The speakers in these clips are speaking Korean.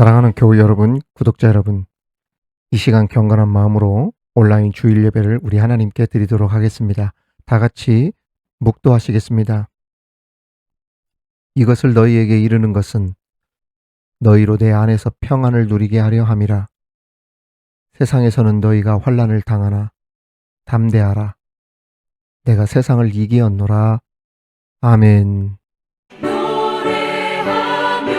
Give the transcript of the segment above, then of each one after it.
사랑하는 교우 여러분, 구독자 여러분, 이 시간 경건한 마음으로 온라인 주일 예배를 우리 하나님께 드리도록 하겠습니다. 다 같이 묵도하시겠습니다. 이것을 너희에게 이르는 것은 너희로 내 안에서 평안을 누리게 하려 함이라. 세상에서는 너희가 환난을 당하나 담대하라. 내가 세상을 이기었노라. 아멘. 노래하며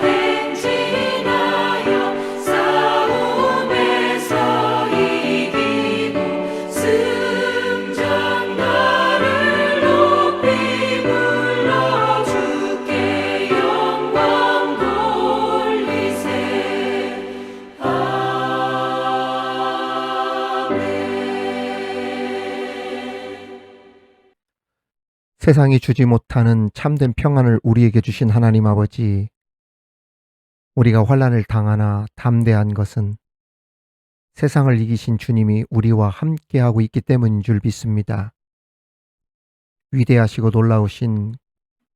행진하여 싸움에서 이기고 승전가를 높이 불러 주께 영광 돌리세. 아멘. 세상이 주지 못하는 참된 평안을 우리에게 주신 하나님 아버지, 우리가 환난을 당하나 담대한 것은 세상을 이기신 주님이 우리와 함께하고 있기 때문인 줄 믿습니다. 위대하시고 놀라우신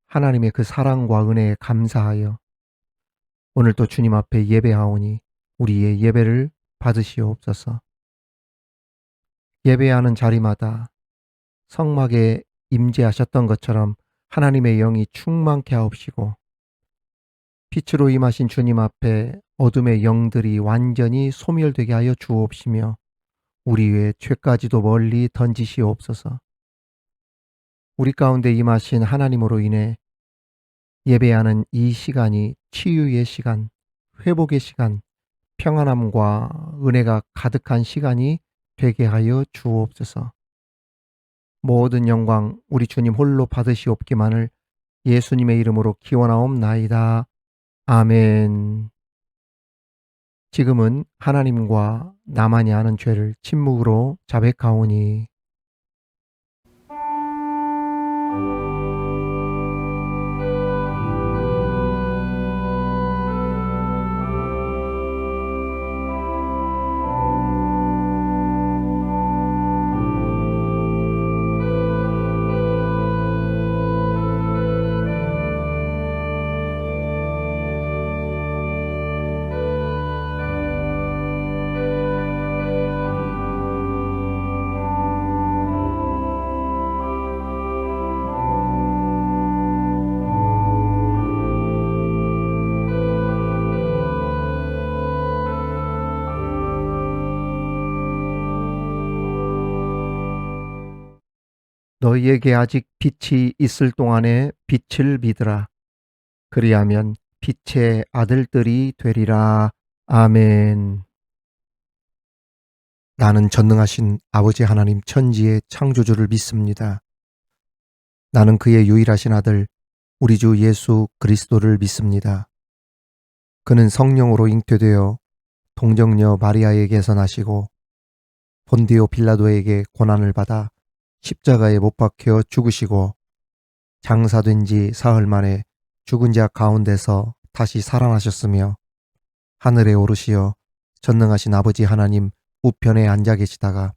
하나님의 그 사랑과 은혜에 감사하여 오늘도 주님 앞에 예배하오니 우리의 예배를 받으시옵소서. 예배하는 자리마다 성막에 임재하셨던 것처럼 하나님의 영이 충만케 하옵시고 빛으로 임하신 주님 앞에 어둠의 영들이 완전히 소멸되게 하여 주옵시며 우리의 죄까지도 멀리 던지시옵소서. 우리 가운데 임하신 하나님으로 인해 예배하는 이 시간이 치유의 시간, 회복의 시간, 평안함과 은혜가 가득한 시간이 되게 하여 주옵소서. 모든 영광 우리 주님 홀로 받으시옵기만을 예수님의 이름으로 기원하옵나이다. 아멘. 지금은 하나님과 나만이 아는 죄를 침묵으로 자백하오니. 너희에게 아직 빛이 있을 동안에 빛을 믿으라. 그리하면 빛의 아들들이 되리라. 아멘. 나는 전능하신 아버지 하나님 천지의 창조주를 믿습니다. 나는 그의 유일하신 아들 우리 주 예수 그리스도를 믿습니다. 그는 성령으로 잉태되어 동정녀 마리아에게서 나시고 본디오 빌라도에게 고난을 받아 십자가에 못 박혀 죽으시고 장사된 지 사흘 만에 죽은 자 가운데서 다시 살아나셨으며 하늘에 오르시어 전능하신 아버지 하나님 우편에 앉아 계시다가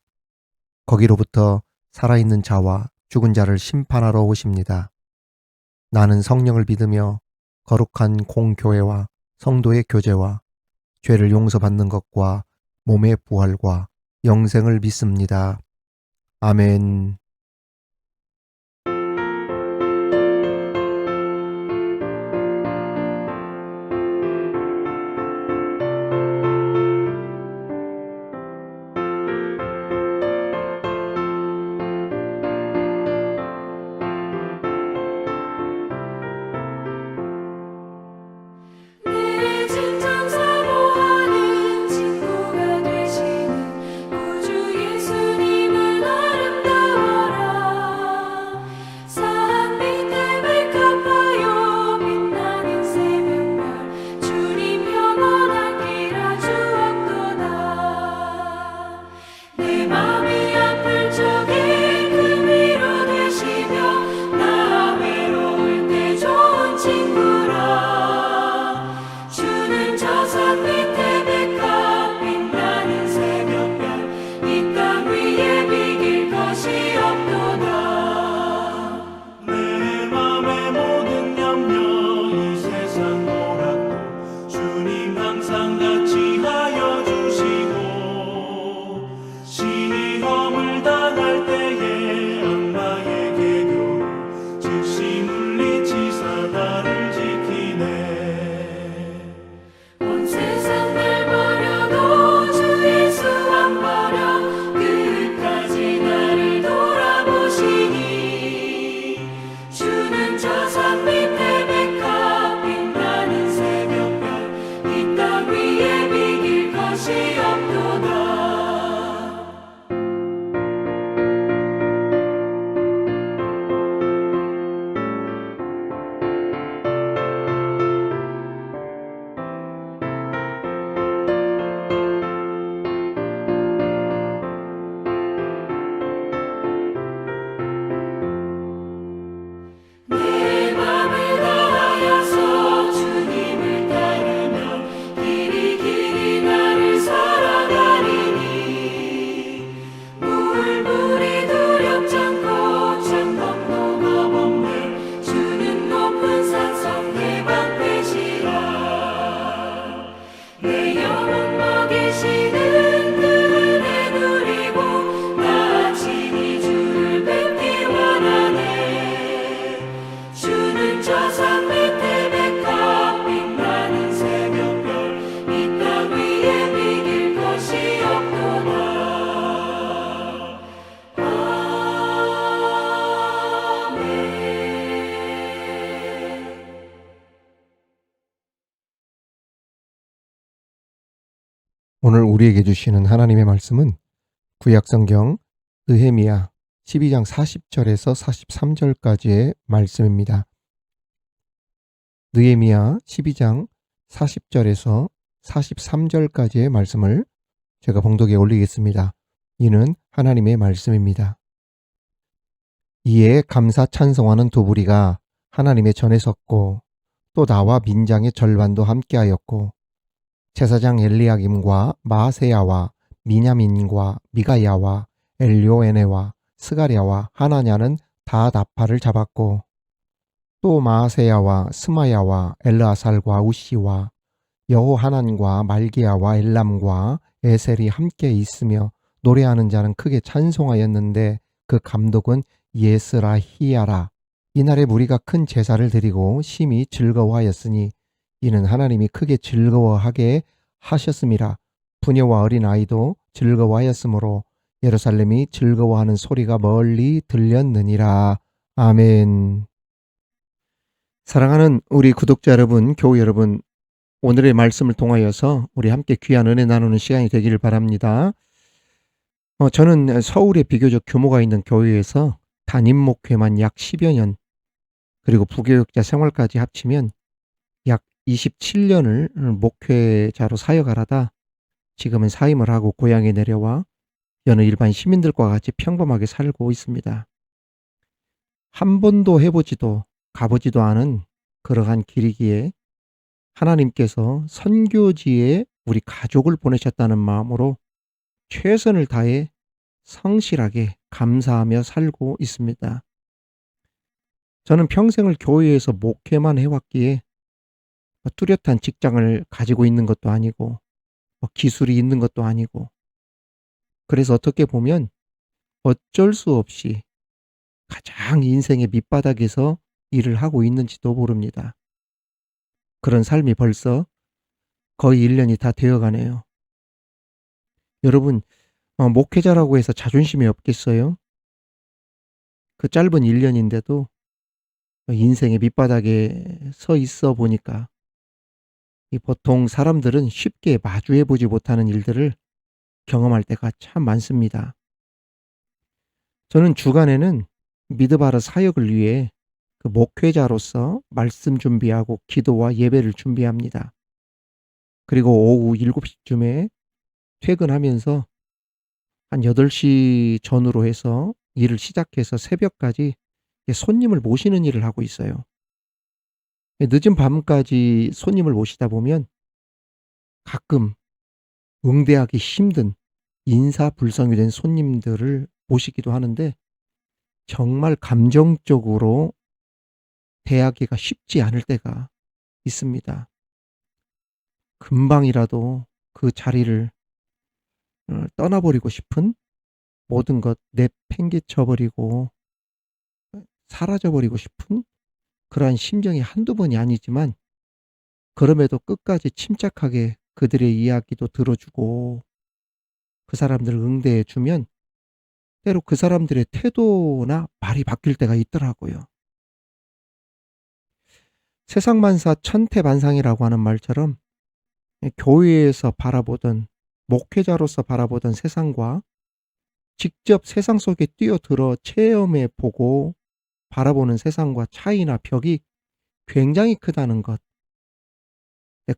거기로부터 살아있는 자와 죽은 자를 심판하러 오십니다. 나는 성령을 믿으며 거룩한 공교회와 성도의 교제와 죄를 용서받는 것과 몸의 부활과 영생을 믿습니다. 아멘. 내 진정 사모하는 친구가 되시는 우주 예수님은 아름다워. 오늘 우리에게 주시는 하나님의 말씀은 구약성경 느헤미야 12장 40절에서 43절까지의 말씀입니다. 느헤미야 12장 40절에서 43절까지의 말씀을 제가 봉독에 올리겠습니다. 이는 하나님의 말씀입니다. 이에 감사 찬송하는 두 부리가 하나님의 전에 섰고 또 나와 민장의 절반도 함께하였고 제사장 엘리야김과 마세야와 미냐민과 미가야와 엘요에네와 스가랴와 하나냐는 다 나팔을 잡았고 또 마세야와 스마야와 엘르아살과 우시와 여호하난과 말기야와 엘람과 에셀이 함께 있으며 노래하는 자는 크게 찬송하였는데 그 감독은 예스라히야라. 이날에 무리가 큰 제사를 드리고 심히 즐거워하였으니 이는 하나님이 크게 즐거워하게 하셨음이라. 부녀와 어린 아이도 즐거워하였으므로 예루살렘이 즐거워하는 소리가 멀리 들렸느니라. 아멘. 사랑하는 우리 구독자 여러분, 교우 여러분, 오늘의 말씀을 통하여서 우리 함께 귀한 은혜 나누는 시간이 되기를 바랍니다. 저는 서울에 비교적 규모가 있는 교회에서 담임 목회만 약 10여 년, 그리고 부교육자 생활까지 합치면 약 27년을 목회자로 사역하다 지금은 사임을 하고 고향에 내려와 여느 일반 시민들과 같이 평범하게 살고 있습니다. 한 번도 해보지도 가보지도 않은 그러한 길이기에 하나님께서 선교지에 우리 가족을 보내셨다는 마음으로 최선을 다해 성실하게 감사하며 살고 있습니다. 저는 평생을 교회에서 목회만 해왔기에 뚜렷한 직장을 가지고 있는 것도 아니고 기술이 있는 것도 아니고, 그래서 어떻게 보면 어쩔 수 없이 가장 인생의 밑바닥에서 일을 하고 있는지도 모릅니다. 그런 삶이 벌써 거의 1년이 다 되어가네요. 여러분, 목회자라고 해서 자존심이 없겠어요? 그 짧은 1년인데도 인생의 밑바닥에 서 있어 보니까 보통 사람들은 쉽게 마주해보지 못하는 일들을 경험할 때가 참 많습니다. 저는 주간에는 미드바르 사역을 위해 그 목회자로서 말씀 준비하고 기도와 예배를 준비합니다. 그리고 오후 7시쯤에 퇴근하면서 한 8시 전후로 해서 일을 시작해서 새벽까지 손님을 모시는 일을 하고 있어요. 늦은 밤까지 손님을 모시다 보면 가끔 응대하기 힘든 인사불성이 된 손님들을 모시기도 하는데 정말 감정적으로 대하기가 쉽지 않을 때가 있습니다. 금방이라도 그 자리를 떠나버리고 싶은, 모든 것 내팽개쳐버리고 사라져버리고 싶은 그러한 심정이 한두 번이 아니지만, 그럼에도 끝까지 침착하게 그들의 이야기도 들어주고 그 사람들을 응대해 주면 때로 그 사람들의 태도나 말이 바뀔 때가 있더라고요. 세상만사 천태만상이라고 하는 말처럼 교회에서 바라보던, 목회자로서 바라보던 세상과 직접 세상 속에 뛰어들어 체험해 보고 바라보는 세상과 차이나 벽이 굉장히 크다는 것,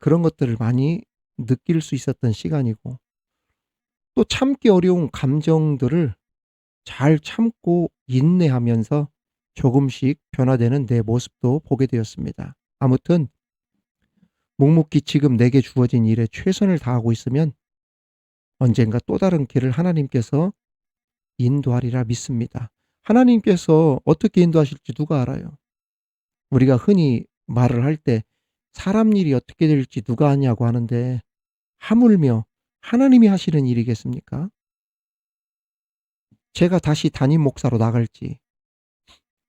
그런 것들을 많이 느낄 수 있었던 시간이고, 또 참기 어려운 감정들을 잘 참고 인내하면서 조금씩 변화되는 내 모습도 보게 되었습니다. 아무튼 묵묵히 지금 내게 주어진 일에 최선을 다하고 있으면 언젠가 또 다른 길을 하나님께서 인도하리라 믿습니다. 하나님께서 어떻게 인도하실지 누가 알아요? 우리가 흔히 말을 할 때 사람 일이 어떻게 될지 누가 아냐고 하는데, 하물며 하나님이 하시는 일이겠습니까? 제가 다시 담임 목사로 나갈지,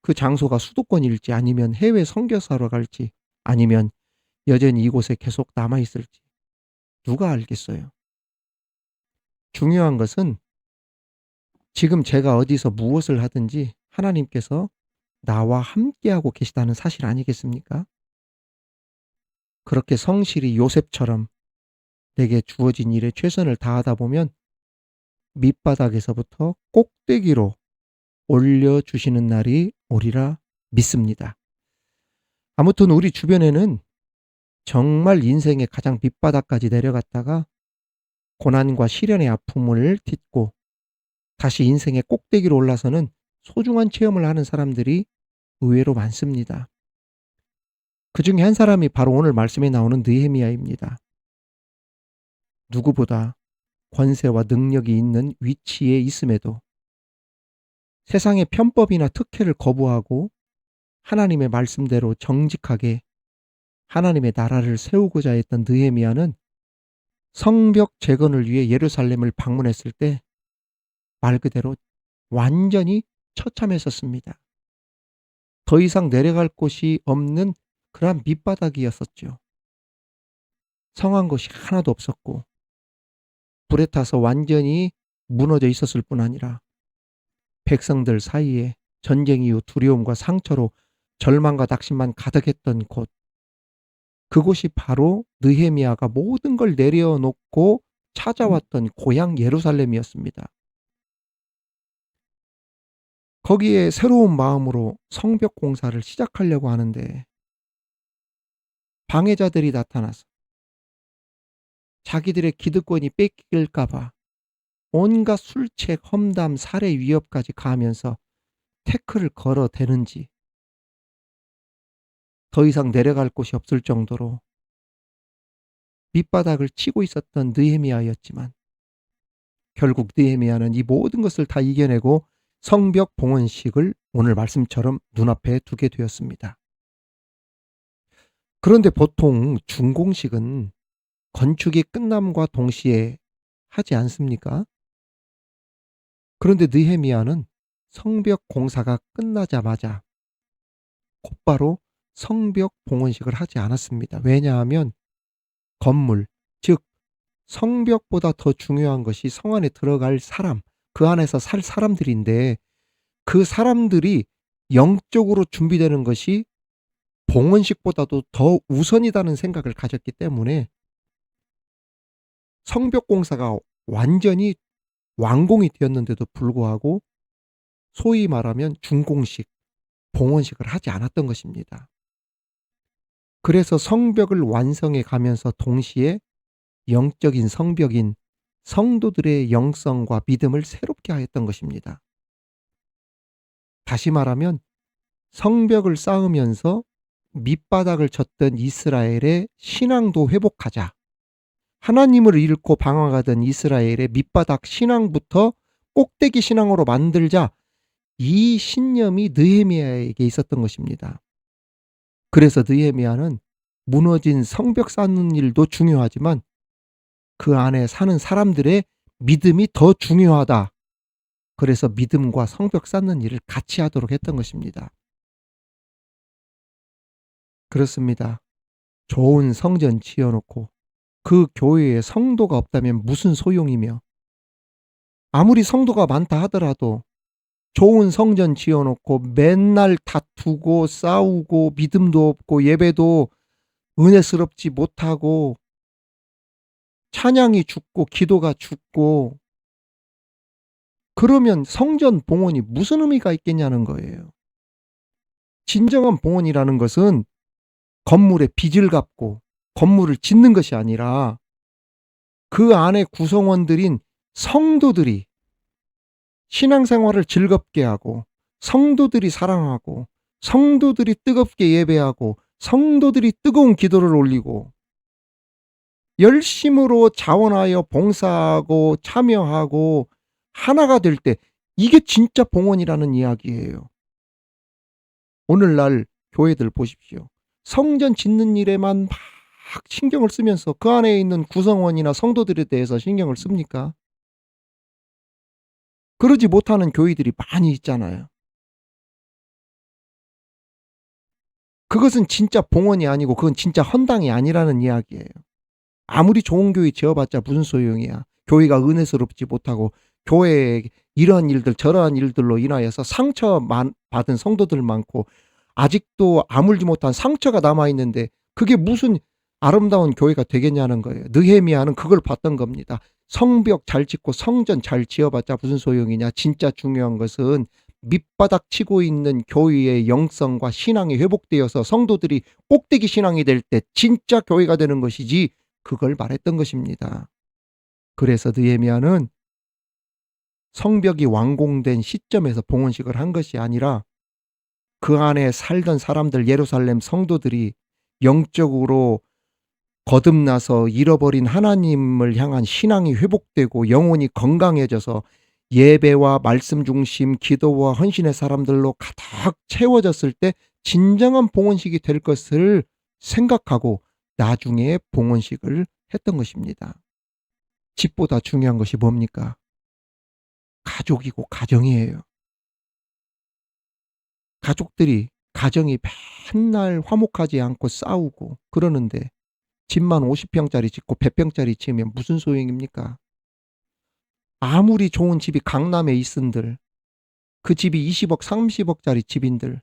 그 장소가 수도권일지 아니면 해외 선교사로 갈지, 아니면 여전히 이곳에 계속 남아있을지 누가 알겠어요? 중요한 것은 지금 제가 어디서 무엇을 하든지 하나님께서 나와 함께하고 계시다는 사실 아니겠습니까? 그렇게 성실히 요셉처럼 내게 주어진 일에 최선을 다하다 보면 밑바닥에서부터 꼭대기로 올려주시는 날이 오리라 믿습니다. 아무튼 우리 주변에는 정말 인생의 가장 밑바닥까지 내려갔다가 고난과 시련의 아픔을 딛고 다시 인생의 꼭대기로 올라서는 소중한 체험을 하는 사람들이 의외로 많습니다. 그 중에 한 사람이 바로 오늘 말씀에 나오는 느헤미야입니다. 누구보다 권세와 능력이 있는 위치에 있음에도 세상의 편법이나 특혜를 거부하고 하나님의 말씀대로 정직하게 하나님의 나라를 세우고자 했던 느헤미야는 성벽 재건을 위해 예루살렘을 방문했을 때 말 그대로 완전히 처참했었습니다. 더 이상 내려갈 곳이 없는 그런 밑바닥이었었죠. 성한 것이 하나도 없었고 불에 타서 완전히 무너져 있었을 뿐 아니라 백성들 사이에 전쟁 이후 두려움과 상처로 절망과 낙심만 가득했던 곳, 그곳이 바로 느헤미야가 모든 걸 내려놓고 찾아왔던 고향 예루살렘이었습니다. 거기에 새로운 마음으로 성벽 공사를 시작하려고 하는데 방해자들이 나타나서 자기들의 기득권이 뺏길까봐 온갖 술책, 험담, 살해 위협까지 가하면서 태클을 걸어대는지 더 이상 내려갈 곳이 없을 정도로 밑바닥을 치고 있었던 느헤미야였지만 결국 느헤미야는 이 모든 것을 다 이겨내고 성벽 봉헌식을 오늘 말씀처럼 눈앞에 두게 되었습니다. 그런데 보통 준공식은 건축이 끝남과 동시에 하지 않습니까? 그런데 느헤미야는 성벽 공사가 끝나자마자 곧바로 성벽 봉헌식을 하지 않았습니다. 왜냐하면 건물, 즉 성벽보다 더 중요한 것이 성 안에 들어갈 사람, 그 안에서 살 사람들인데 그 사람들이 영적으로 준비되는 것이 봉헌식보다도 더 우선이라는 생각을 가졌기 때문에 성벽 공사가 완전히 완공이 되었는데도 불구하고 소위 말하면 준공식, 봉헌식을 하지 않았던 것입니다. 그래서 성벽을 완성해 가면서 동시에 영적인 성벽인 성도들의 영성과 믿음을 새롭게 하였던 것입니다. 다시 말하면 성벽을 쌓으면서 밑바닥을 쳤던 이스라엘의 신앙도 회복하자. 하나님을 잃고 방황하던 이스라엘의 밑바닥 신앙부터 꼭대기 신앙으로 만들자. 이 신념이 느헤미야에게 있었던 것입니다. 그래서 느헤미야는 무너진 성벽 쌓는 일도 중요하지만 그 안에 사는 사람들의 믿음이 더 중요하다. 그래서 믿음과 성벽 쌓는 일을 같이 하도록 했던 것입니다. 그렇습니다. 좋은 성전 지어놓고 그 교회에 성도가 없다면 무슨 소용이며 아무리 성도가 많다 하더라도 좋은 성전 지어놓고 맨날 다투고 싸우고 믿음도 없고 예배도 은혜스럽지 못하고 찬양이 죽고 기도가 죽고 그러면 성전 봉헌이 무슨 의미가 있겠냐는 거예요. 진정한 봉헌이라는 것은 건물의 빚을 갚고 건물을 짓는 것이 아니라 그 안에 구성원들인 성도들이 신앙생활을 즐겁게 하고 성도들이 사랑하고 성도들이 뜨겁게 예배하고 성도들이 뜨거운 기도를 올리고 열심으로 자원하여 봉사하고 참여하고 하나가 될 때 이게 진짜 봉헌이라는 이야기예요. 오늘날 교회들 보십시오. 성전 짓는 일에만 막 신경을 쓰면서 그 안에 있는 구성원이나 성도들에 대해서 신경을 씁니까? 그러지 못하는 교회들이 많이 있잖아요. 그것은 진짜 봉헌이 아니고 그건 진짜 헌당이 아니라는 이야기예요. 아무리 좋은 교회 지어봤자 무슨 소용이야. 교회가 은혜스럽지 못하고 교회에 이러한 일들 저러한 일들로 인하여서 상처 받은 성도들 많고 아직도 아물지 못한 상처가 남아있는데 그게 무슨 아름다운 교회가 되겠냐는 거예요. 느헤미야는 그걸 봤던 겁니다. 성벽 잘 짓고 성전 잘 지어봤자 무슨 소용이냐. 진짜 중요한 것은 밑바닥 치고 있는 교회의 영성과 신앙이 회복되어서 성도들이 꼭대기 신앙이 될 때 진짜 교회가 되는 것이지, 그걸 말했던 것입니다. 그래서 느헤미야는 성벽이 완공된 시점에서 봉헌식을 한 것이 아니라 그 안에 살던 사람들, 예루살렘 성도들이 영적으로 거듭나서 잃어버린 하나님을 향한 신앙이 회복되고 영혼이 건강해져서 예배와 말씀 중심 기도와 헌신의 사람들로 가득 채워졌을 때 진정한 봉헌식이 될 것을 생각하고 나중에 봉헌식을 했던 것입니다. 집보다 중요한 것이 뭡니까? 가족이고 가정이에요. 가족들이, 가정이 맨날 화목하지 않고 싸우고 그러는데 집만 50평짜리 짓고 100평짜리 지으면 무슨 소용입니까? 아무리 좋은 집이 강남에 있은들, 그 집이 20억 30억짜리 집인들,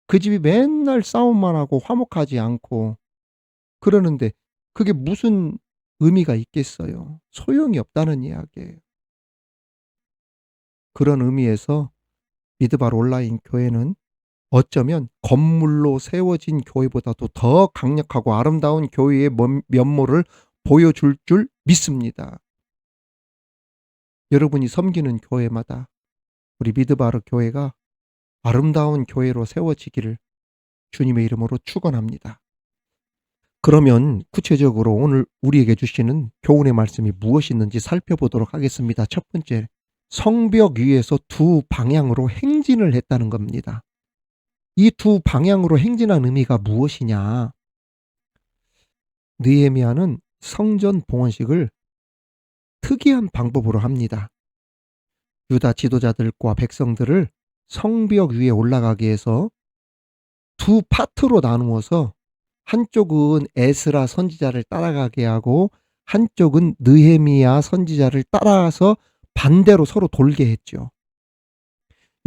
그 집이 맨날 싸움만 하고 화목하지 않고 그러는데 그게 무슨 의미가 있겠어요? 소용이 없다는 이야기예요. 그런 의미에서 미드발 온라인 교회는 어쩌면 건물로 세워진 교회보다도 더 강력하고 아름다운 교회의 면모를 보여줄 줄 믿습니다. 여러분이 섬기는 교회마다 우리 미드바르 교회가 아름다운 교회로 세워지기를 주님의 이름으로 축원합니다. 그러면 구체적으로 오늘 우리에게 주시는 교훈의 말씀이 무엇이 있는지 살펴보도록 하겠습니다. 첫 번째, 성벽 위에서 두 방향으로 행진을 했다는 겁니다. 이 두 방향으로 행진한 의미가 무엇이냐? 느헤미야는 성전 봉헌식을 특이한 방법으로 합니다. 유다 지도자들과 백성들을 성벽 위에 올라가게 해서 두 파트로 나누어서 한쪽은 에스라 선지자를 따라가게 하고 한쪽은 느헤미야 선지자를 따라서 반대로 서로 돌게 했죠.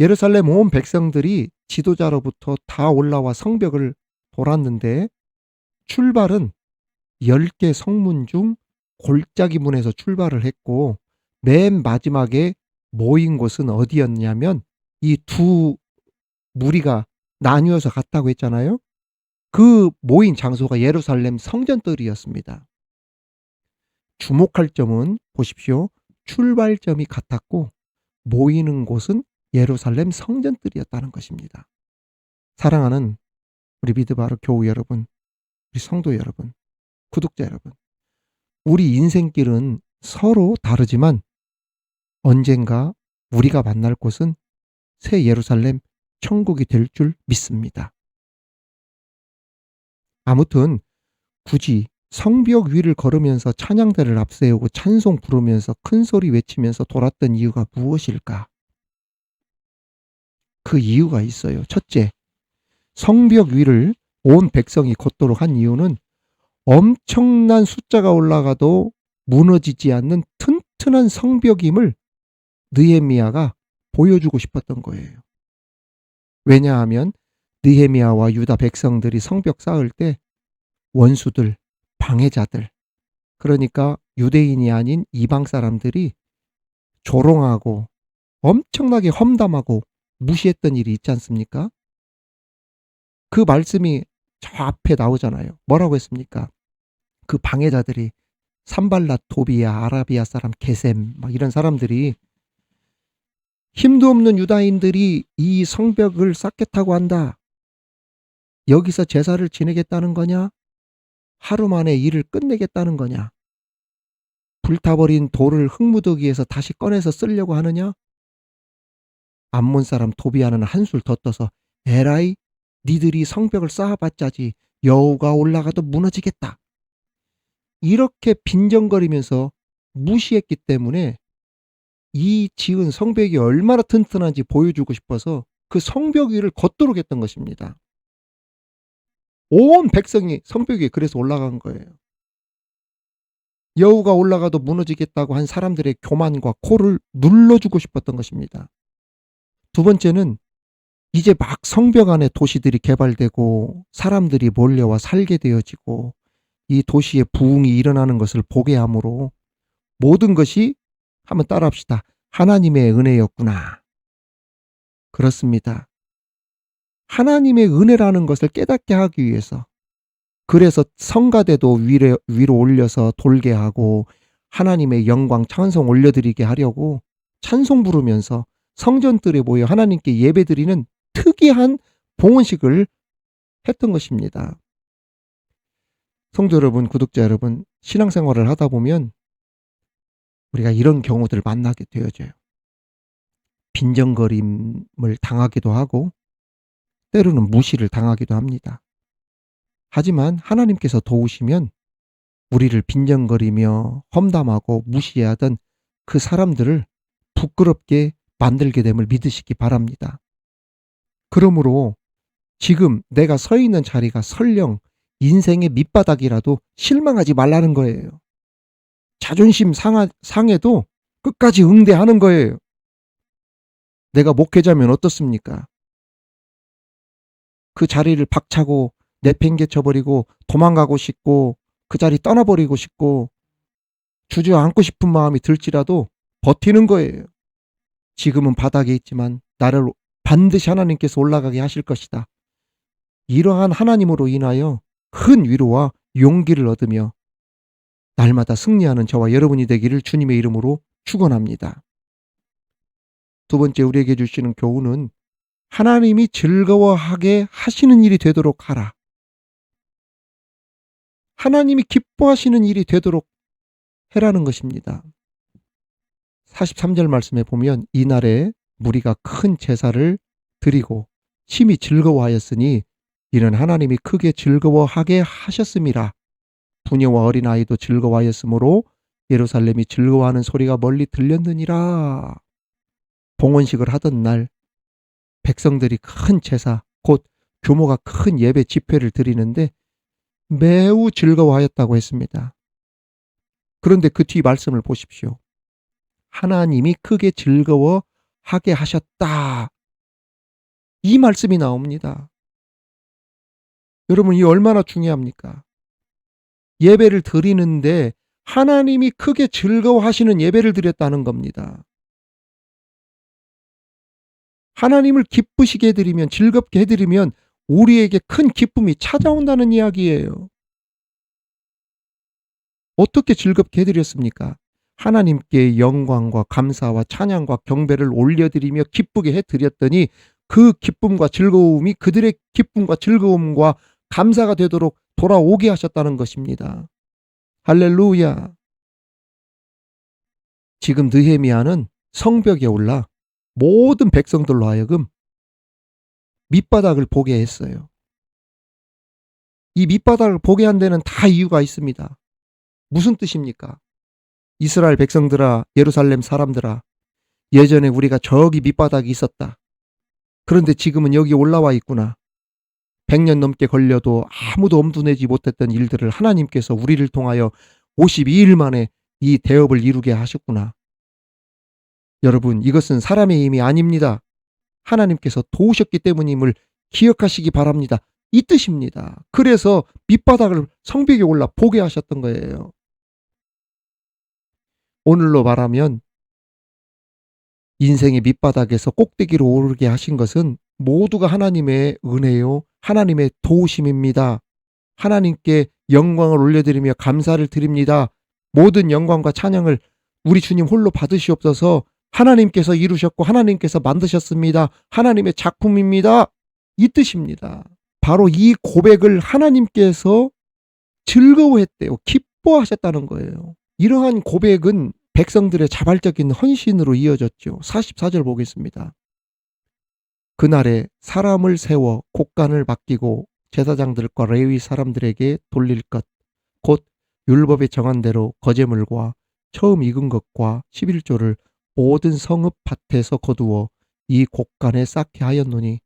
예루살렘 온 백성들이 지도자로부터 다 올라와 성벽을 돌았는데 출발은 10개 성문 중 골짜기 문에서 출발을 했고 맨 마지막에 모인 곳은 어디였냐면 이 두 무리가 나뉘어서 갔다고 했잖아요. 그 모인 장소가 예루살렘 성전뜰이었습니다. 주목할 점은 보십시오. 출발점이 같았고 모이는 곳은 예루살렘 성전뜰이었다는 것입니다. 사랑하는 우리 미드바르 교우 여러분, 우리 성도 여러분, 구독자 여러분, 우리 인생길은 서로 다르지만 언젠가 우리가 만날 곳은 새 예루살렘 천국이 될 줄 믿습니다. 아무튼 굳이 성벽 위를 걸으면서 찬양대를 앞세우고 찬송 부르면서 큰 소리 외치면서 돌았던 이유가 무엇일까? 그 이유가 있어요. 첫째, 성벽 위를 온 백성이 걷도록 한 이유는 엄청난 숫자가 올라가도 무너지지 않는 튼튼한 성벽임을 느헤미야가 보여주고 싶었던 거예요. 왜냐하면 느헤미야와 유다 백성들이 성벽 쌓을 때 원수들, 방해자들, 그러니까 유대인이 아닌 이방 사람들이 조롱하고 엄청나게 험담하고 무시했던 일이 있지 않습니까? 그 말씀이 저 앞에 나오잖아요. 뭐라고 했습니까? 그 방해자들이 산발랏, 도비야, 아라비아 사람, 게셈 막 이런 사람들이 힘도 없는 유다인들이 이 성벽을 쌓겠다고 한다. 여기서 제사를 지내겠다는 거냐? 하루 만에 일을 끝내겠다는 거냐? 불타버린 돌을 흙무더기에서 다시 꺼내서 쓰려고 하느냐? 암몬 사람 도비야는 한술 더 떠서 에라이, 니들이 성벽을 쌓아봤자지 여호가 올라가도 무너지겠다. 이렇게 빈정거리면서 무시했기 때문에 이 지은 성벽이 얼마나 튼튼한지 보여주고 싶어서 그 성벽 위를 걷도록 했던 것입니다. 온 백성이 성벽 위에 그래서 올라간 거예요. 여우가 올라가도 무너지겠다고 한 사람들의 교만과 코를 눌러주고 싶었던 것입니다. 두 번째는 이제 막 성벽 안에 도시들이 개발되고 사람들이 몰려와 살게 되어지고 이 도시에 부흥이 일어나는 것을 보게 하므로 모든 것이 한번 따라합시다. 하나님의 은혜였구나. 그렇습니다. 하나님의 은혜라는 것을 깨닫게 하기 위해서, 그래서 성가대도 위로 올려서 돌게 하고 하나님의 영광 찬송 올려드리게 하려고 찬송 부르면서 성전들에 모여 하나님께 예배드리는 특이한 봉헌식을 했던 것입니다. 성도 여러분, 구독자 여러분, 신앙생활을 하다 보면 우리가 이런 경우들을 만나게 되어져요. 빈정거림을 당하기도 하고 때로는 무시를 당하기도 합니다. 하지만 하나님께서 도우시면 우리를 빈정거리며 험담하고 무시하던 그 사람들을 부끄럽게 만들게 됨을 믿으시기 바랍니다. 그러므로 지금 내가 서 있는 자리가 설령 인생의 밑바닥이라도 실망하지 말라는 거예요. 자존심 상해도 끝까지 응대하는 거예요. 내가 목회자면 어떻습니까? 그 자리를 박차고 내팽개쳐버리고 도망가고 싶고 그 자리 떠나버리고 싶고 주저앉고 싶은 마음이 들지라도 버티는 거예요. 지금은 바닥에 있지만 나를 반드시 하나님께서 올라가게 하실 것이다. 이러한 하나님으로 인하여 큰 위로와 용기를 얻으며 날마다 승리하는 저와 여러분이 되기를 주님의 이름으로 축원합니다. 두 번째 우리에게 주시는 교훈은 하나님이 즐거워하게 하시는 일이 되도록 하라. 하나님이 기뻐하시는 일이 되도록 해라는 것입니다. 43절 말씀에 보면 이날에 무리가 큰 제사를 드리고 심히 즐거워하였으니 이는 하나님이 크게 즐거워하게 하셨음이라. 부녀와 어린아이도 즐거워하였으므로 예루살렘이 즐거워하는 소리가 멀리 들렸느니라. 봉헌식을 하던 날 백성들이 큰 제사, 곧 규모가 큰 예배 집회를 드리는데 매우 즐거워하였다고 했습니다. 그런데 그 뒤 말씀을 보십시오. 하나님이 크게 즐거워하게 하셨다. 이 말씀이 나옵니다. 여러분, 이 얼마나 중요합니까? 예배를 드리는데 하나님이 크게 즐거워하시는 예배를 드렸다는 겁니다. 하나님을 기쁘시게 해드리면, 즐겁게 해드리면 우리에게 큰 기쁨이 찾아온다는 이야기예요. 어떻게 즐겁게 해드렸습니까? 하나님께 영광과 감사와 찬양과 경배를 올려드리며 기쁘게 해드렸더니 그 기쁨과 즐거움이 그들의 기쁨과 즐거움과 감사가 되도록 돌아오게 하셨다는 것입니다. 할렐루야. 지금 느헤미야는 성벽에 올라 모든 백성들로 하여금 밑바닥을 보게 했어요. 이 밑바닥을 보게 한 데는 다 이유가 있습니다. 무슨 뜻입니까? 이스라엘 백성들아, 예루살렘 사람들아, 예전에 우리가 저기 밑바닥이 있었다. 그런데 지금은 여기 올라와 있구나. 100년 넘게 걸려도 아무도 엄두내지 못했던 일들을 하나님께서 우리를 통하여 52일 만에 이 대업을 이루게 하셨구나. 여러분, 이것은 사람의 힘이 아닙니다. 하나님께서 도우셨기 때문임을 기억하시기 바랍니다. 이 뜻입니다. 그래서 밑바닥을 성벽에 올라 보게 하셨던 거예요. 오늘로 말하면 인생의 밑바닥에서 꼭대기로 오르게 하신 것은 모두가 하나님의 은혜요, 하나님의 도우심입니다. 하나님께 영광을 올려드리며 감사를 드립니다. 모든 영광과 찬양을 우리 주님 홀로 받으시옵소서. 하나님께서 이루셨고 하나님께서 만드셨습니다. 하나님의 작품입니다. 이 뜻입니다. 바로 이 고백을 하나님께서 즐거워했대요. 기뻐하셨다는 거예요. 이러한 고백은 백성들의 자발적인 헌신으로 이어졌죠. 44절 보겠습니다. 그날에 사람을 세워 곡간을 맡기고 제사장들과 레위 사람들에게 돌릴 것, 곧 율법에 정한 대로 거제물과 처음 익은 것과 11조를 모든 성읍 밭에서 거두어 이 곡간에 쌓게 하였노니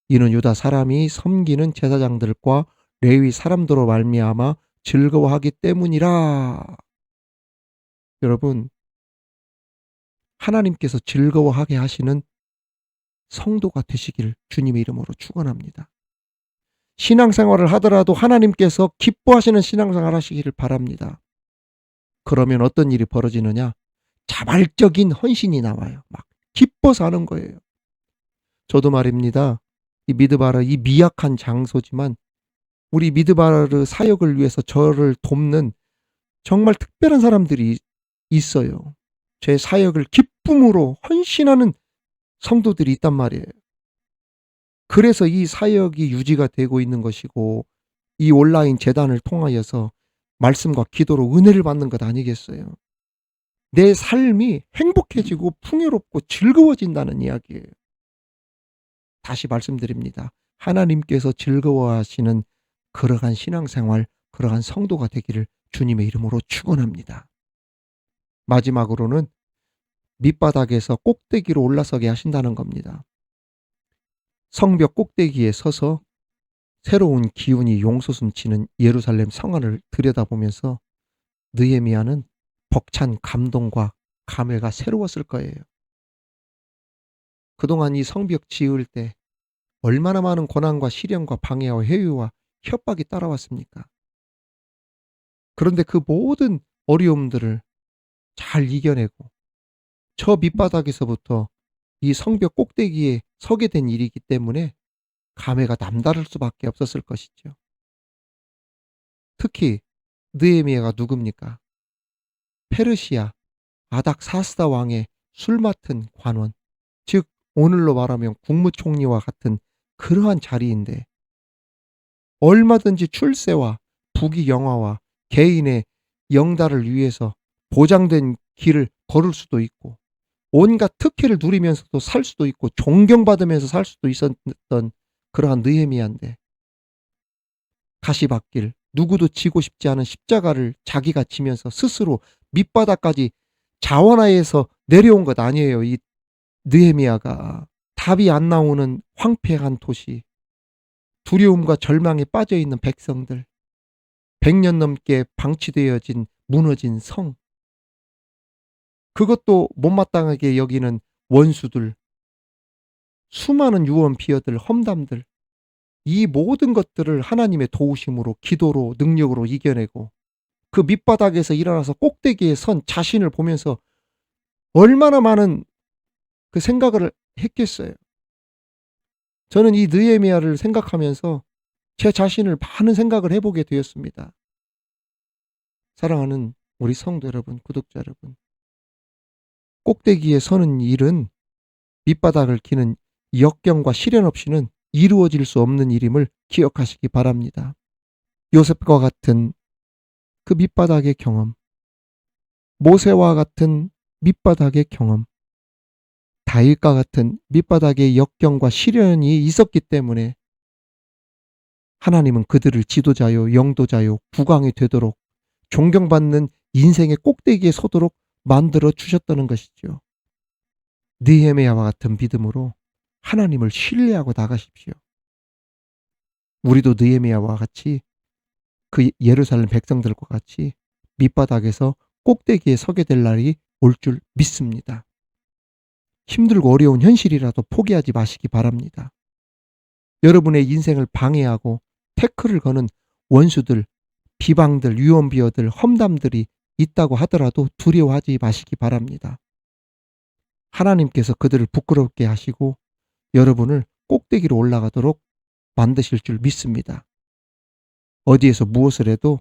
이는 유다 사람이 섬기는 제사장들과 레위 사람들로 말미암아 즐거워하기 때문이라. 여러분, 하나님께서 즐거워하게 하시는 성도가 되시길 주님의 이름으로 축원합니다. 신앙생활을 하더라도 하나님께서 기뻐하시는 신앙생활 하시기를 바랍니다. 그러면 어떤 일이 벌어지느냐? 자발적인 헌신이 나와요. 막 기뻐서 하는 거예요. 저도 말입니다. 이 미드바르, 이 미약한 장소지만 우리 미드바르 사역을 위해서 저를 돕는 정말 특별한 사람들이 있어요. 제 사역을 기쁨으로 헌신하는 성도들이 있단 말이에요. 그래서 이 사역이 유지가 되고 있는 것이고 이 온라인 재단을 통하여서 말씀과 기도로 은혜를 받는 것 아니겠어요? 내 삶이 행복해지고 풍요롭고 즐거워진다는 이야기예요. 다시 말씀드립니다. 하나님께서 즐거워하시는 그러한 신앙생활, 그러한 성도가 되기를 주님의 이름으로 축원합니다. 마지막으로는 밑바닥에서 꼭대기로 올라서게 하신다는 겁니다. 성벽 꼭대기에 서서 새로운 기운이 용솟음치는 예루살렘 성안을 들여다보면서 느헤미야는 벅찬 감동과 감회가 새로웠을 거예요. 그동안 이 성벽 지을 때 얼마나 많은 고난과 시련과 방해와 회유와 협박이 따라왔습니까? 그런데 그 모든 어려움들을 잘 이겨내고 저 밑바닥에서부터 이 성벽 꼭대기에 서게 된 일이기 때문에 감회가 남다를 수밖에 없었을 것이죠. 특히 느헤미야가 누굽니까? 페르시아 아닥사스다 왕의 술 맡은 관원, 즉 오늘로 말하면 국무총리와 같은 그러한 자리인데 얼마든지 출세와 부귀영화와 개인의 영달을 위해서 보장된 길을 걸을 수도 있고 온갖 특혜를 누리면서도 살 수도 있고 존경받으면서 살 수도 있었던 그러한 느헤미야인데 가시밭길, 누구도 지고 싶지 않은 십자가를 자기가 지면서 스스로 밑바닥까지 자원하에서 내려온 것 아니에요. 이 느헤미야가 답이 안 나오는 황폐한 도시, 두려움과 절망에 빠져있는 백성들, 100년 넘게 방치되어진 무너진 성, 그것도 못마땅하게 여기는 원수들, 수많은 유언 비어들, 험담들, 이 모든 것들을 하나님의 도우심으로 기도로 능력으로 이겨내고 그 밑바닥에서 일어나서 꼭대기에 선 자신을 보면서 얼마나 많은 그 생각을 했겠어요. 저는 이 느헤미야를 생각하면서 제 자신을 많은 생각을 해보게 되었습니다. 사랑하는 우리 성도 여러분, 구독자 여러분, 꼭대기에 서는 일은 밑바닥을 기는 역경과 시련 없이는 이루어질 수 없는 일임을 기억하시기 바랍니다. 요셉과 같은 그 밑바닥의 경험, 모세와 같은 밑바닥의 경험, 다윗과 같은 밑바닥의 역경과 시련이 있었기 때문에 하나님은 그들을 지도자요, 영도자요, 국왕이 되도록 존경받는 인생의 꼭대기에 서도록 만들어 주셨다는 것이죠. 느헤미야와 같은 믿음으로 하나님을 신뢰하고 나가십시오. 우리도 느헤미야와 같이 그 예루살렘 백성들과 같이 밑바닥에서 꼭대기에 서게 될 날이 올 줄 믿습니다. 힘들고 어려운 현실이라도 포기하지 마시기 바랍니다. 여러분의 인생을 방해하고 태클을 거는 원수들, 비방들, 유언비어들, 험담들이 있다고 하더라도 두려워하지 마시기 바랍니다. 하나님께서 그들을 부끄럽게 하시고 여러분을 꼭대기로 올라가도록 만드실 줄 믿습니다. 어디에서 무엇을 해도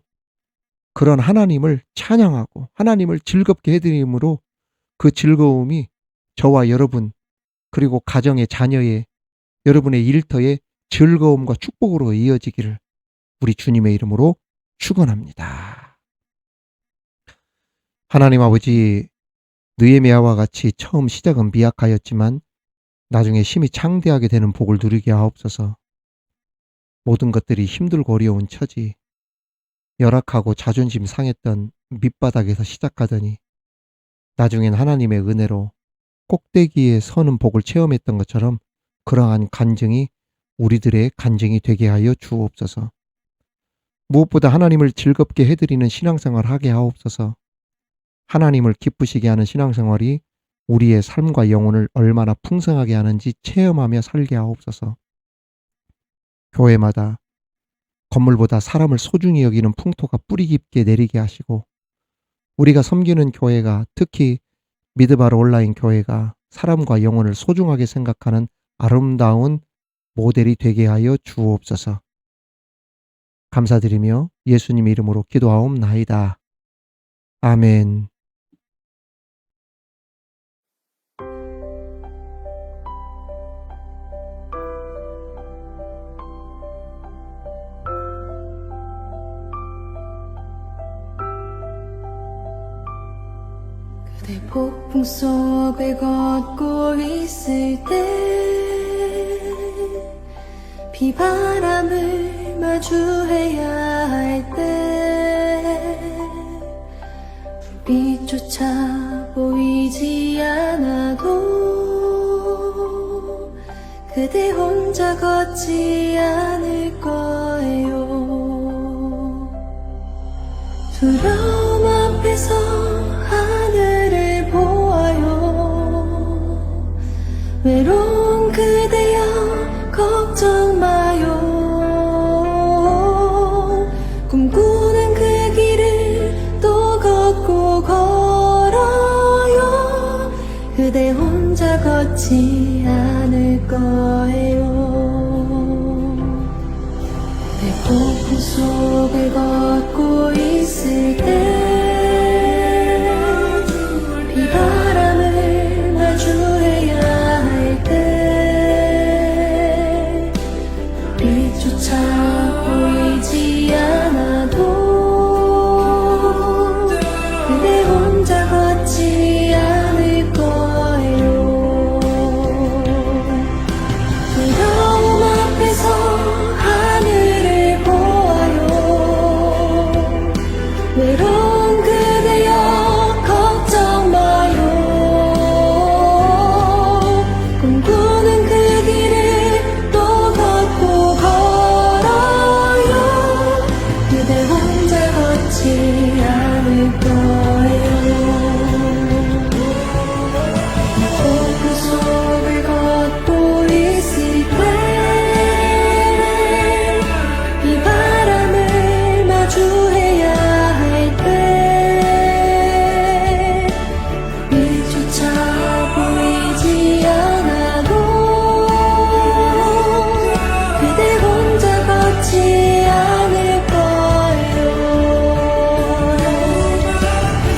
그런 하나님을 찬양하고 하나님을 즐겁게 해드림으로 그 즐거움이 저와 여러분 그리고 가정의 자녀의 여러분의 일터의 즐거움과 축복으로 이어지기를 우리 주님의 이름으로 축원합니다. 하나님 아버지, 느헤미야와 같이 처음 시작은 미약하였지만 나중에 심히 창대하게 되는 복을 누리게 하옵소서. 모든 것들이 힘들고 어려운 처지, 열악하고 자존심 상했던 밑바닥에서 시작하더니 나중엔 하나님의 은혜로 꼭대기에 서는 복을 체험했던 것처럼 그러한 간증이 우리들의 간증이 되게 하여 주옵소서. 무엇보다 하나님을 즐겁게 해드리는 신앙생활 하게 하옵소서. 하나님을 기쁘시게 하는 신앙생활이 우리의 삶과 영혼을 얼마나 풍성하게 하는지 체험하며 살게 하옵소서. 교회마다 건물보다 사람을 소중히 여기는 풍토가 뿌리 깊게 내리게 하시고, 우리가 섬기는 교회가, 특히 미드바르 온라인 교회가 사람과 영혼을 소중하게 생각하는 아름다운 모델이 되게 하여 주옵소서. 감사드리며 예수님 이름으로 기도하옵나이다. 아멘. 그대 폭풍 속을 걷고 있을 때 비바람을 마주해야 할 때 불빛조차 보이지 않아도 그대 혼자 걷지 않을 거예요. 두려움 앞에서 하늘을 보아요. 외로운 그대여 걱정 마요. 꿈꾸는 그 길을 또 걷고 걸어요. 그대 혼자 걷지 않을 거예요. 내 폭풍 속을 걷고 있을 때 비바람을 마주해야 할 때 빛조차 보이지 않아도 그대 혼자 걷지 않을 거예요. 두려움 앞에서 하늘을 보아요. 외로운 그대여 걱정 마요. 꿈꾸는 그 길을 또 걷고 걸어요. 그대 혼자 걷지 않을 거예요. 폭풍 속을 걷고 있을 때 비바람을 마주해야 할 때 빛조차 보이지 않아도 그대 혼자 걷지 않을 거예요.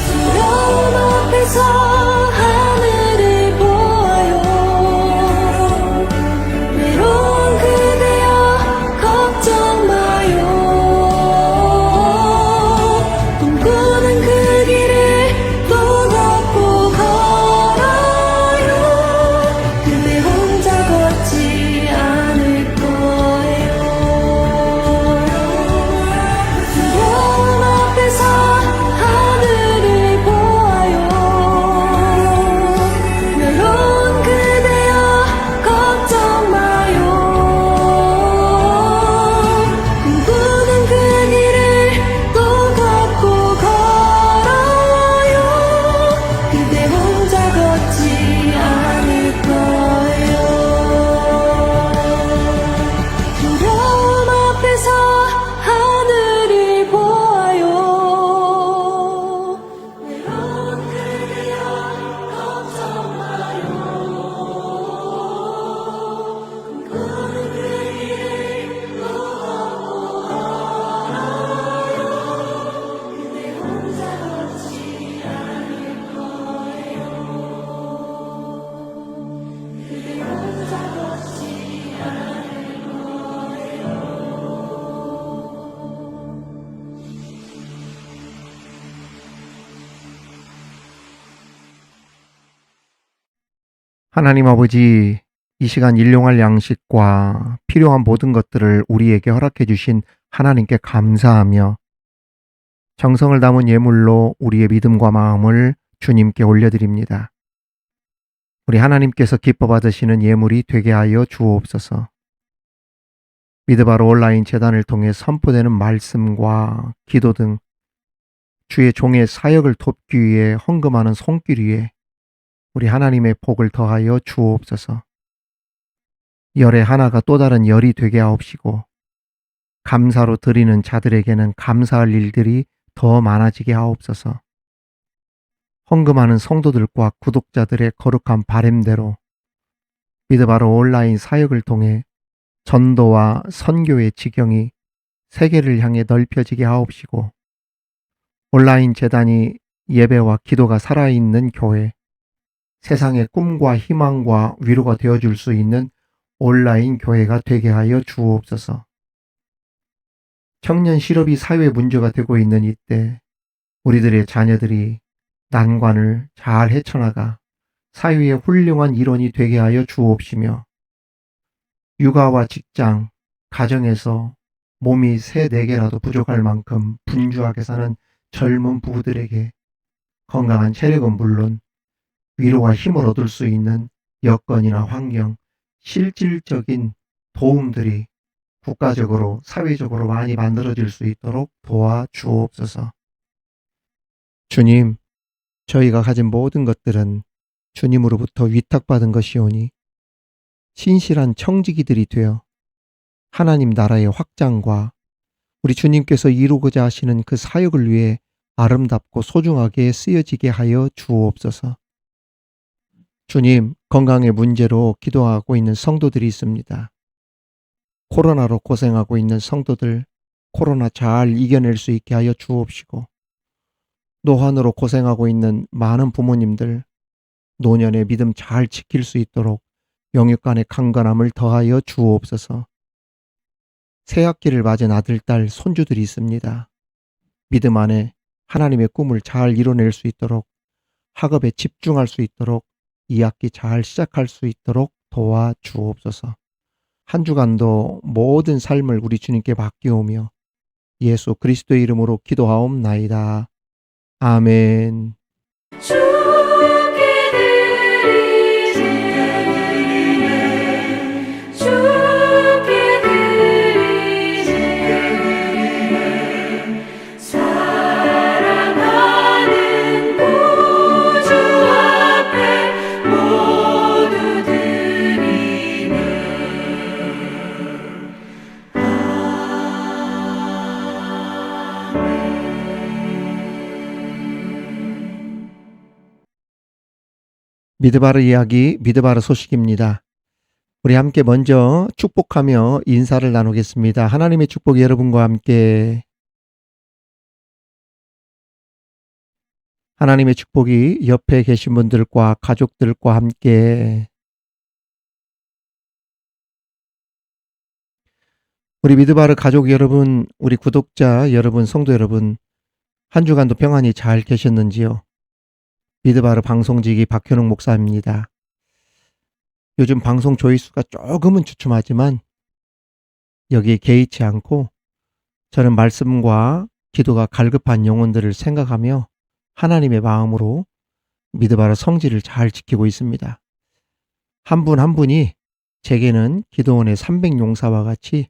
두려움 앞에서 하늘을 보아요. 외로운 그대여 걱정 마요. 꿈꾸는 그 길을 또 걷고 걸어요. 그대 혼자 걷지 않을 거예요. 두려움 앞에서 하늘을 보아요. 외로운 그대여 걱정 마요. 꿈꾸는 그 길을 또 걷고 걸어요. 그대 혼자 걷지 않을 거예요. 두려움 앞에서 하늘을 보아요. 외로운 그대여 걱정 마요. 꿈꾸는 그 길을 또 걷고 걸어요. 그대 혼자 걷지 않을 거예요. 그대 혼자 걷지 않을 하나님 아버지, 이 시간 일용할 양식과 필요한 모든 것들을 우리에게 허락해 주신 하나님께 감사하며 정성을 담은 예물로 우리의 믿음과 마음을 주님께 올려드립니다. 우리 하나님께서 기뻐 받으시는 예물이 되게 하여 주옵소서. 미드바르 온라인 재단을 통해 선포되는 말씀과 기도 등 주의 종의 사역을 돕기 위해 헌금하는 손길 위에 우리 하나님의 복을 더하여 주옵소서. 열의 하나가 또 다른 열이 되게 하옵시고 감사로 드리는 자들에게는 감사할 일들이 더 많아지게 하옵소서. 헌금하는 성도들과 구독자들의 거룩한 바램대로 미드바로 온라인 사역을 통해 전도와 선교의 지경이 세계를 향해 넓혀지게 하옵시고, 온라인 재단이 예배와 기도가 살아있는 교회, 세상의 꿈과 희망과 위로가 되어줄 수 있는 온라인 교회가 되게 하여 주옵소서. 청년 실업이 사회 문제가 되고 있는 이때 우리들의 자녀들이 난관을 잘 헤쳐나가 사회의 훌륭한 일원이 되게 하여 주옵시며, 육아와 직장, 가정에서 몸이 3, 4개라도 부족할 만큼 분주하게 사는 젊은 부부들에게 건강한 체력은 물론 위로와 힘을 얻을 수 있는 여건이나 환경, 실질적인 도움들이 국가적으로, 사회적으로 많이 만들어질 수 있도록 도와주옵소서. 주님, 저희가 가진 모든 것들은 주님으로부터 위탁받은 것이오니 신실한 청지기들이 되어 하나님 나라의 확장과 우리 주님께서 이루고자 하시는 그 사역을 위해 아름답고 소중하게 쓰여지게 하여 주옵소서. 주님, 건강의 문제로 기도하고 있는 성도들이 있습니다. 코로나로 고생하고 있는 성도들, 코로나 잘 이겨낼 수 있게 하여 주옵시고, 노환으로 고생하고 있는 많은 부모님들, 노년의 믿음 잘 지킬 수 있도록 영육 간의 강건함을 더하여 주옵소서. 새학기를 맞은 아들, 딸, 손주들이 있습니다. 믿음 안에 하나님의 꿈을 잘 이뤄낼 수 있도록, 학업에 집중할 수 있도록, 2학기 잘 시작할 수 있도록 도와주옵소서. 한 주간도 모든 삶을 우리 주님께 맡기오며 예수 그리스도의 이름으로 기도하옵나이다. 아멘. 주께 드리네 주께 드리네 사랑하는 구주 앞에 모두 드리네 미드바르 이야기, 미드바르 소식입니다. 우리 함께 먼저 축복하며 인사를 나누겠습니다. 하나님의 축복이 여러분과 함께, 하나님의 축복이 옆에 계신 분들과 가족들과 함께, 우리 미드바르 가족 여러분, 우리 구독자 여러분, 성도 여러분, 한 주간도 평안히 잘 계셨는지요? 미드바르 방송직이 박현웅 목사입니다. 요즘 방송 조회수가 조금은 주춤하지만 여기에 개의치 않고 저는 말씀과 기도가 갈급한 영혼들을 생각하며 하나님의 마음으로 미드바르 성질을 잘 지키고 있습니다. 한 분 한 분이 제게는 기도원의 300용사와 같이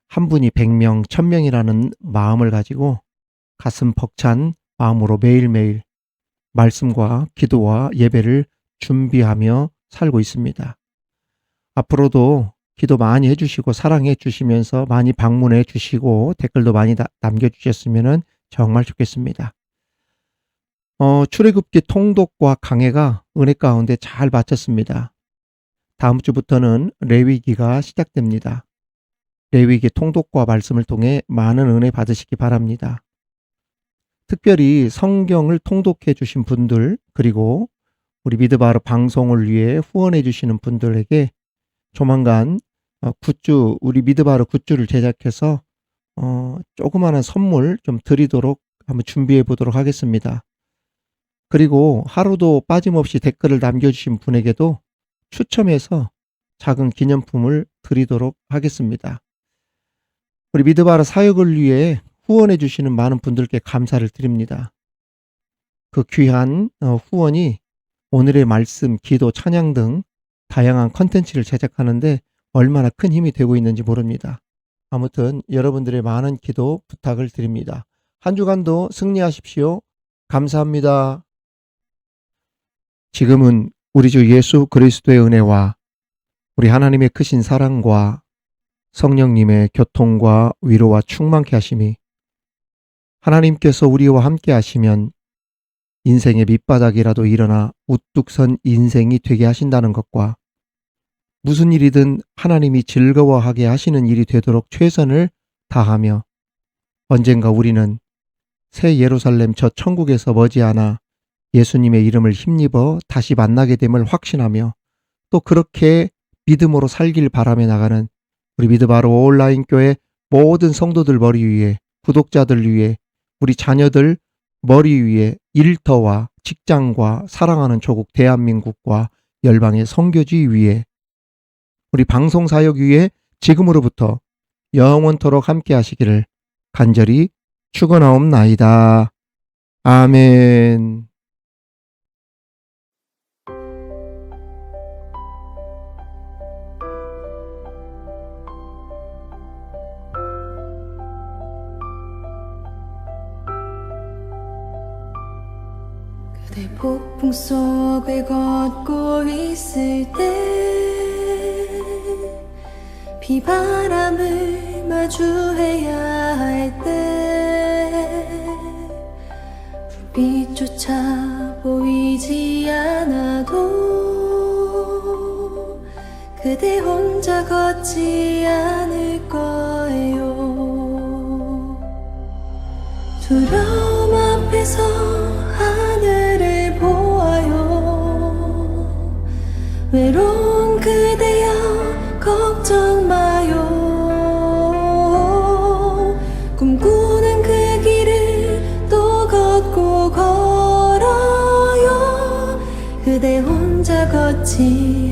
한 분이 100명, 1000명이라는 마음을 가지고 가슴 벅찬 마음으로 매일매일 말씀과 기도와 예배를 준비하며 살고 있습니다. 앞으로도 기도 많이 해주시고 사랑해 주시면서 많이 방문해 주시고 댓글도 많이 남겨주셨으면 정말 좋겠습니다. 출애굽기 통독과 강해가 은혜 가운데 잘 마쳤습니다. 다음 주부터는 레위기가 시작됩니다. 레위기 통독과 말씀을 통해 많은 은혜 받으시기 바랍니다. 특별히 성경을 통독해 주신 분들, 그리고 우리 미드바르 방송을 위해 후원해 주시는 분들에게 조만간 굿즈, 우리 미드바르 굿즈를 제작해서 조그마한 선물 좀 드리도록 한번 준비해 보도록 하겠습니다. 그리고 하루도 빠짐없이 댓글을 남겨주신 분에게도 추첨해서 작은 기념품을 드리도록 하겠습니다. 우리 미드바르 사역을 위해 후원해 주시는 많은 분들께 감사를 드립니다. 그 귀한 후원이 오늘의 말씀, 기도, 찬양 등 다양한 컨텐츠를 제작하는데 얼마나 큰 힘이 되고 있는지 모릅니다. 아무튼 여러분들의 많은 기도 부탁을 드립니다. 한 주간도 승리하십시오. 감사합니다. 지금은 우리 주 예수 그리스도의 은혜와 우리 하나님의 크신 사랑과 성령님의 교통과 위로와 충만케 하심이 하나님께서 우리와 함께 하시면 인생의 밑바닥이라도 일어나 우뚝 선 인생이 되게 하신다는 것과 무슨 일이든 하나님이 즐거워하게 하시는 일이 되도록 최선을 다하며 언젠가 우리는 새 예루살렘 저 천국에서 머지않아 예수님의 이름을 힘입어 다시 만나게 됨을 확신하며 또 그렇게 믿음으로 살길 바라며 나가는 우리 믿음바로 온라인 교회 모든 성도들 머리 위에, 구독자들 위에, 우리 자녀들 머리 위에 일터와 직장과 사랑하는 조국 대한민국과 열방의 선교지 위에 우리 방송사역 위에 지금으로부터 영원토록 함께 하시기를 간절히 축원하옵나이다. 아멘. 그대 폭풍 속을 걷고 있을 때 비바람을 마주해야 할 때 불빛조차 보이지 않아도 그대 혼자 걷지 않을 거예요. 두려움 앞에서 하늘을 보아요. 외로운 그대여 걱정 마요. 꿈꾸는 그 길을 또 걷고 걸어요. 그대 혼자 걷지